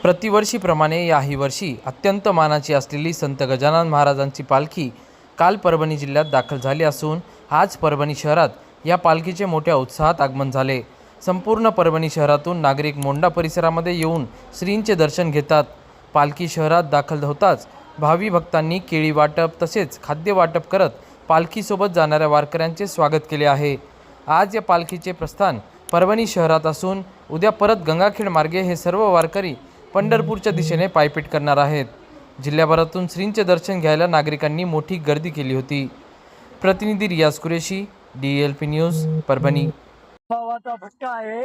प्रतिवर्षीप्रमाणे याही वर्षी अत्यंत मानाची असलेली संत गजानन महाराजांची पालखी काल परभणी जिल्ह्यात दाखल झाली असून आज परभणी शहरात या पालखीचे मोठ्या उत्साहात आगमन झाले। संपूर्ण परभणी शहरातून नागरिक मोंडा परिसरामध्ये येऊन श्रींचे दर्शन घेतात। पालखी शहरात दाखल होताच भावी भक्तांनी केळी वाटप तसेच खाद्य वाटप करत पालखीसोबत जाणाऱ्या वारकऱ्यांचे स्वागत केले आहे। आज या पालखीचे प्रस्थान परभणी शहरात असून उद्या परत गंगाखेड मार्गे हे सर्व वारकरी पंढरपूरच्या दिशेने पायपीट करणार आहेत। जिल्ह्याभरातून श्रींचे दर्शन घ्यायला नागरिकांनी मोठी गर्दी केली होती। प्रतिनिधी रियाज कुरेशी, DLP न्यूज, परभणी। भावाचा भट्टा आहे।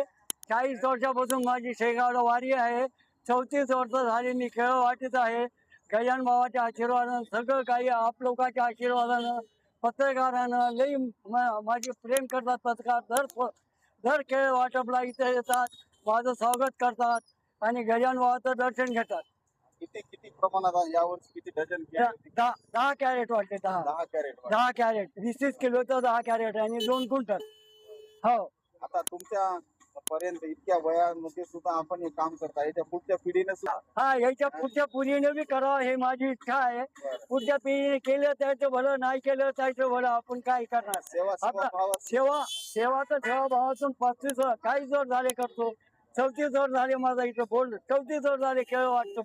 40 वर्षापासून माझी शेगावला वारी आहे। 34 वर्ष झाली मी खेळ वाटत आहे। गजानन भावाच्या आशीर्वादानं सगळं काही आप लोकांच्या आशीर्वादानं पत्रकारांना लई माझी प्रेम करतात। पत्रकार दर खेळ वाटपला इथे येतात, माझं स्वागत करतात आणि गजानन भावाचं दर्शन घेतात। किती प्रमाणात यावर्षी किती डझन 10 कॅरेट वाटते। 10 कॅरेट 20 किलोचं 10 कॅरेट आणि 2 क्विंटल। हो, आता तुमच्या पर्यंत इतक्या वयामध्ये सुद्धा आपण हे काम करता, याच्या पुढच्या पिढीने सुद्धा याच्या पुढच्या पिढीने बी करावं हे माझी इच्छा आहे। पुढच्या पिढीने केलं त्याचं भलं, नाही केलं त्याचं भलं, आपण काय करणार। सेवा तर सेवाभावातून 35 40 वर्ष झाले करतो। 34 वर्ष झाले माझा इथं बोल, 34 वर्ष झाले खेळ वाटतो।